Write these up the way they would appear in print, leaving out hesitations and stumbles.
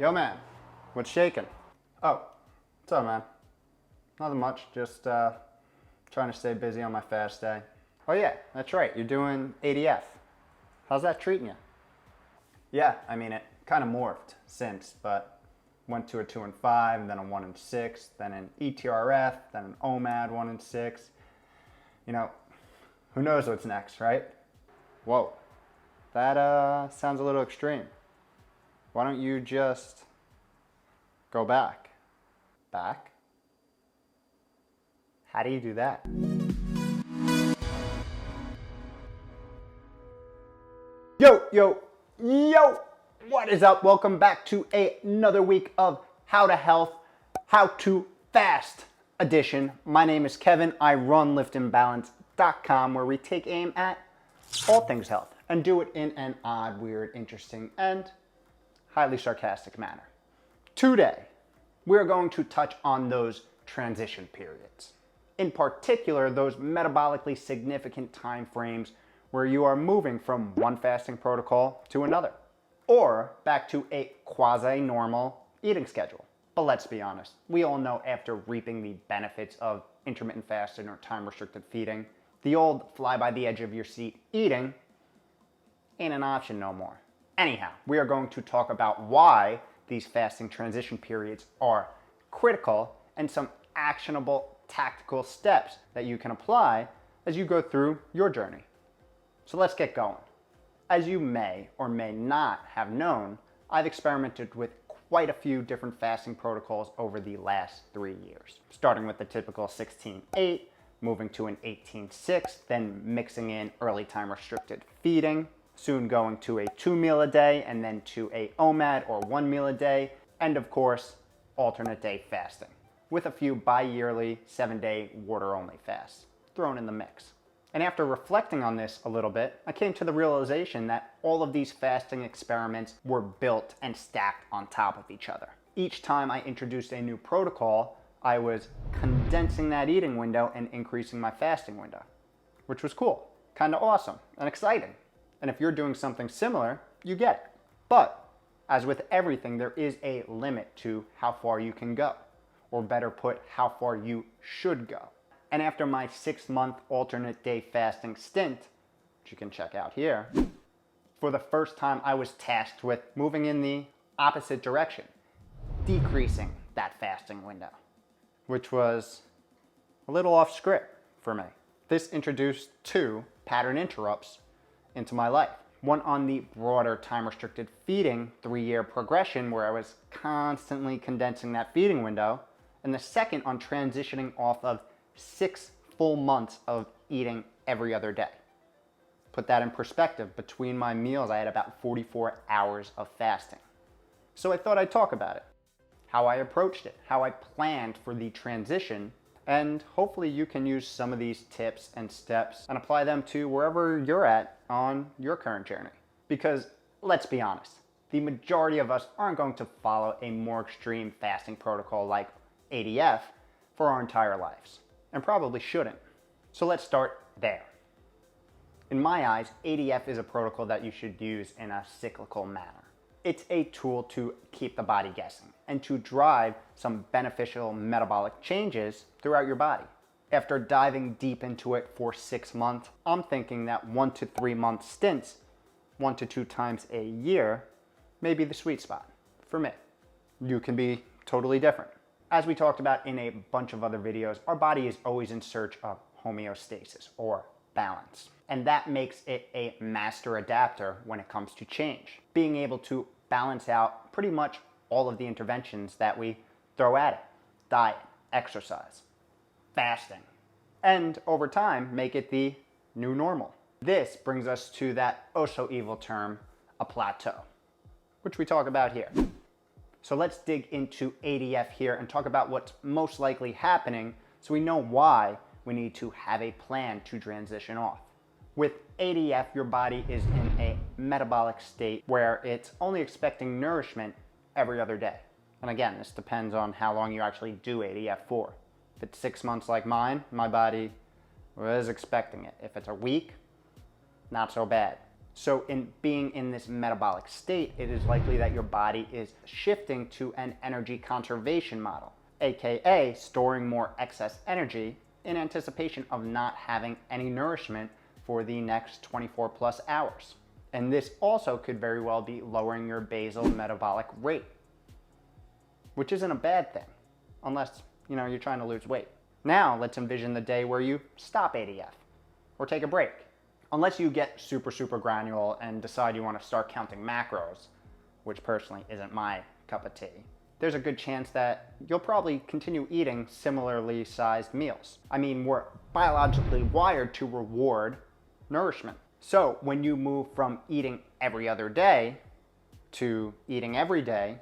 Yo, man, what's shaking? Oh, what's up, man? Nothing much, just trying to stay busy on my fast day. Oh yeah, that's right, you're doing ADF. How's that treating you? Yeah, I mean, it kind of morphed since, but went to a 2 and 5, then a 1 and 6, then an ETRF, then an OMAD 1 and 6. You know, who knows what's next, right? Whoa, that sounds a little extreme. Why don't you just go back? Back? How do you do that? Yo! What is up? Welcome back to another week of How to Health, How to Fast edition. My name is Kevin. I run liftandbalance.com, where we take aim at all things health and do it in an odd, weird, interesting, and highly sarcastic manner. Today, we're going to touch on those transition periods. In particular, those metabolically significant time frames where you are moving from one fasting protocol to another, or back to a quasi-normal eating schedule. But let's be honest, we all know after reaping the benefits of intermittent fasting or time-restricted feeding, the old fly-by-the-edge-of-your-seat eating ain't an option no more. Anyhow, we are going to talk about why these fasting transition periods are critical and some actionable tactical steps that you can apply as you go through your journey. So let's get going. As you may or may not have known, I've experimented with quite a few different fasting protocols over the last 3 years, starting with the typical 16-8, moving to an 18-6, then mixing in early time restricted feeding, soon going to a 2 meal a day, and then to a OMAD or 1 meal a day, and of course, alternate day fasting, with a few bi-yearly 7-day water-only fasts thrown in the mix. And after reflecting on this a little bit, I came to the realization that all of these fasting experiments were built and stacked on top of each other. Each time I introduced a new protocol, I was condensing that eating window and increasing my fasting window, which was cool, kind of awesome and exciting. And if you're doing something similar, you get it. But as with everything, there is a limit to how far you can go, or better put, how far you should go. And after my 6-month alternate day fasting stint, which you can check out here, for the first time I was tasked with moving in the opposite direction, decreasing that fasting window, which was a little off script for me. This introduced 2 pattern interrupts into my life. One on the broader time-restricted feeding 3-year progression, where I was constantly condensing that feeding window, and the second on transitioning off of 6 full months of eating every other day. Put that in perspective, between my meals I had about 44 hours of fasting. So I thought I'd talk about it, how I approached it, how I planned for the transition, and hopefully you can use some of these tips and steps and apply them to wherever you're at on your current journey. Because let's be honest, the majority of us aren't going to follow a more extreme fasting protocol like ADF for our entire lives, and probably shouldn't. So let's start there. In my eyes, ADF is a protocol that you should use in a cyclical manner. It's a tool to keep the body guessing and to drive some beneficial metabolic changes throughout your body. After diving deep into it for 6 months, I'm thinking that 1 to 3 month stints, 1 to 2 times a year, may be the sweet spot for me. You can be totally different. As we talked about in a bunch of other videos, our body is always in search of homeostasis or balance. And that makes it a master adapter when it comes to change, being able to balance out pretty much all of the interventions that we throw at it: diet, exercise, fasting, and over time make it the new normal. This brings us to that oh so evil term, a plateau, which we talk about here. So let's dig into ADF here and talk about what's most likely happening so we know why we need to have a plan to transition off. With ADF, your body is in a metabolic state where it's only expecting nourishment every other day. And again, this depends on how long you actually do ADF for. If it's 6 months like mine, my body was expecting it. If it's a week, not so bad. So in being in this metabolic state, it is likely that your body is shifting to an energy conservation model, aka storing more excess energy in anticipation of not having any nourishment for the next 24 plus hours. And this also could very well be lowering your basal metabolic rate, which isn't a bad thing, unless you're trying to lose weight. Now let's envision the day where you stop ADF or take a break. Unless you get super granular and decide you want to start counting macros, which personally isn't my cup of tea, there's a good chance that you'll probably continue eating similarly sized meals. I mean, we're biologically wired to reward nourishment. So when you move from eating every other day to eating every day,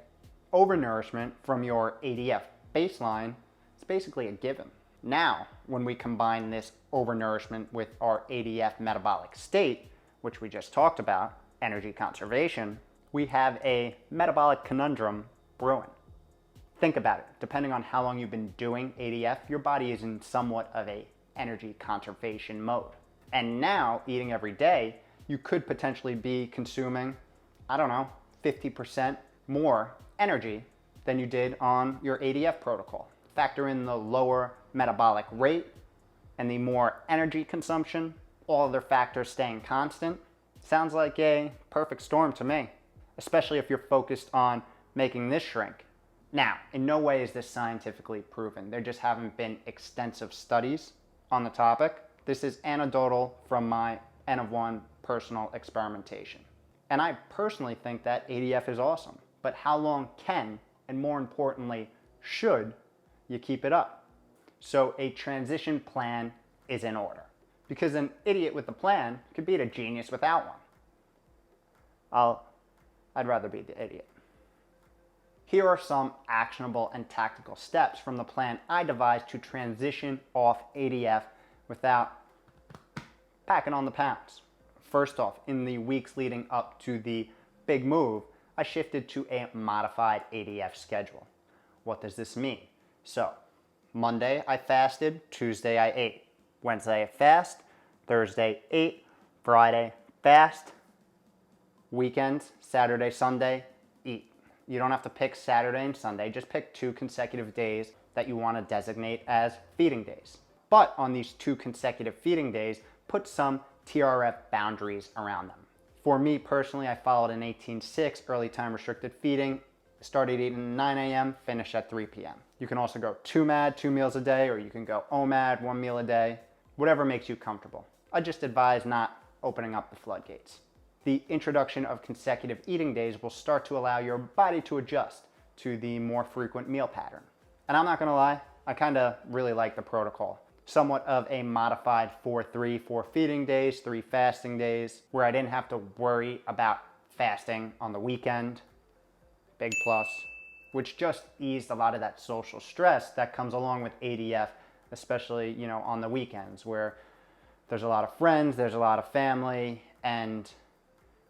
overnourishment from your ADF baseline is basically a given. Now, when we combine this overnourishment with our ADF metabolic state, which we just talked about, energy conservation, we have a metabolic conundrum brewing. Think about it. Depending on how long you've been doing ADF, your body is in somewhat of a energy conservation mode. And now, eating every day, you could potentially be consuming, 50% more energy than you did on your ADF protocol. Factor in the lower metabolic rate and the more energy consumption, all other factors staying constant. Sounds like a perfect storm to me, especially if you're focused on making this shrink. Now, in no way is this scientifically proven. There just haven't been extensive studies on the topic. This is anecdotal from my N of 1 personal experimentation. And I personally think that ADF is awesome, but how long can, and more importantly, should you keep it up? So a transition plan is in order, because an idiot with a plan could beat a genius without one. I'd rather be the idiot. Here are some actionable and tactical steps from the plan I devised to transition off ADF without packing on the pounds. First off, in the weeks leading up to the big move, I shifted to a modified ADF schedule. What does this mean? So, Monday I fasted, Tuesday I ate. Wednesday I fast, Thursday ate, Friday fast, weekends, Saturday, Sunday, eat. You don't have to pick Saturday and Sunday, just pick 2 consecutive days that you want to designate as feeding days. But on these 2 consecutive feeding days, put some TRF boundaries around them. For me personally, I followed an 18-6 early time restricted feeding, started eating at 9 a.m., finished at 3 p.m. You can also go TMAD, 2 meals a day, or you can go OMAD, 1 meal a day, whatever makes you comfortable. I just advise not opening up the floodgates. The introduction of consecutive eating days will start to allow your body to adjust to the more frequent meal pattern. And I'm not gonna lie, I kinda really like the protocol. Somewhat of a modified 4-3, 4 feeding days, 3 fasting days, where I didn't have to worry about fasting on the weekend. Big plus, which just eased a lot of that social stress that comes along with ADF, especially, on the weekends where there's a lot of friends, there's a lot of family, and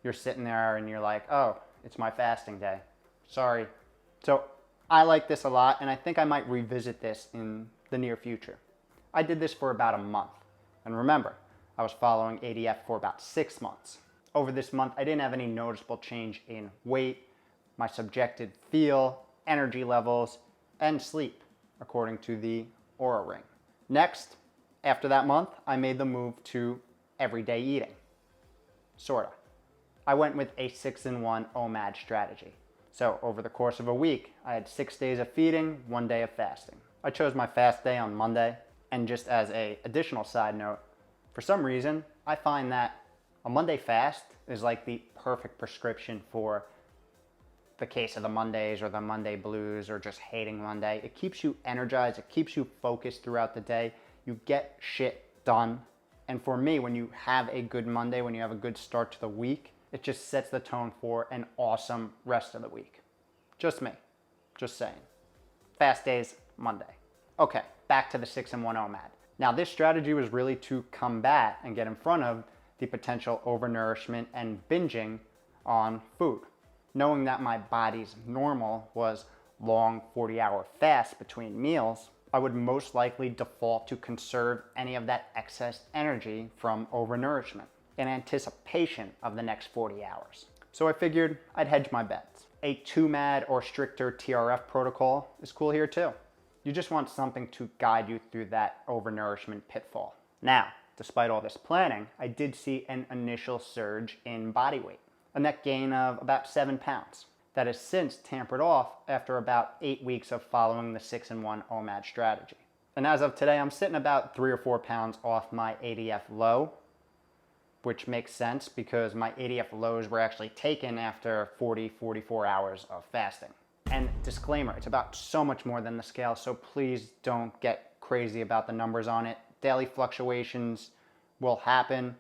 you're sitting there and you're like, oh, it's my fasting day. Sorry. So I like this a lot, and I think I might revisit this in the near future. I did this for about a month. And remember, I was following ADF for about 6 months. Over this month, I didn't have any noticeable change in weight, my subjective feel, energy levels, and sleep, according to the Oura Ring. Next, after that month, I made the move to everyday eating. Sorta. I went with a 6-in-1 OMAD strategy. So over the course of a week, I had 6 days of feeding, 1 day of fasting. I chose my fast day on Monday, and just as an additional side note, for some reason, I find that a Monday fast is like the perfect prescription for the case of the Mondays or the Monday blues or just hating Monday. It keeps you energized, it keeps you focused throughout the day, you get shit done. And for me, when you have a good Monday, when you have a good start to the week, it just sets the tone for an awesome rest of the week. Just me, just saying. Fast days, Monday. Okay, back to the 6-in-1 OMAD. Now this strategy was really to combat and get in front of the potential overnourishment and binging on food. Knowing that my body's normal was long 40-hour fasts between meals, I would most likely default to conserve any of that excess energy from overnourishment. in anticipation of the next 40 hours. So I figured I'd hedge my bets. A 2-MAD or stricter TRF protocol is cool here too. You just want something to guide you through that overnourishment pitfall. Now, despite all this planning, I did see an initial surge in body weight, a net gain of about 7 pounds. That has since tapered off after about 8 weeks of following the 6-in-1 OMAD strategy. And as of today, I'm sitting about 3 or 4 pounds off my ADF low, which makes sense because my ADF lows were actually taken after 44 hours of fasting. And disclaimer, it's about so much more than the scale, so please don't get crazy about the numbers on it. Daily fluctuations will happen.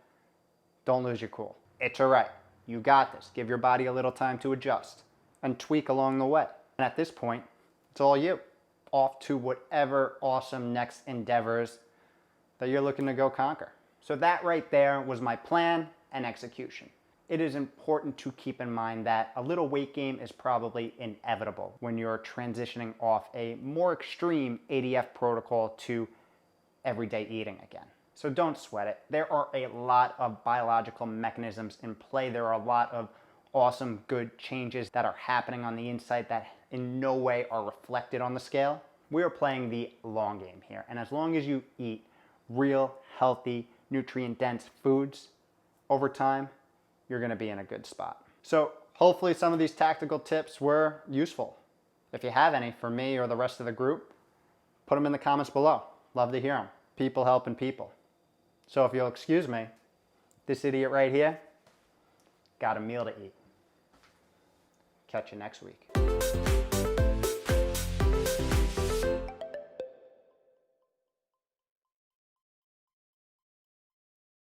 Don't lose your cool. It's all right. You got this. Give your body a little time to adjust and tweak along the way. And at this point, it's all you. Off to whatever awesome next endeavors that you're looking to go conquer. So that right there was my plan and execution. It is important to keep in mind that a little weight gain is probably inevitable when you're transitioning off a more extreme ADF protocol to everyday eating again. So don't sweat it. There are a lot of biological mechanisms in play. There are a lot of awesome, good changes that are happening on the inside that in no way are reflected on the scale. We are playing the long game here. And as long as you eat real, healthy, nutrient-dense foods over time, you're gonna be in a good spot. So hopefully some of these tactical tips were useful. If you have any for me or the rest of the group, put them in the comments below. Love to hear them. People helping people. So if you'll excuse me, this idiot right here got a meal to eat. Catch you next week.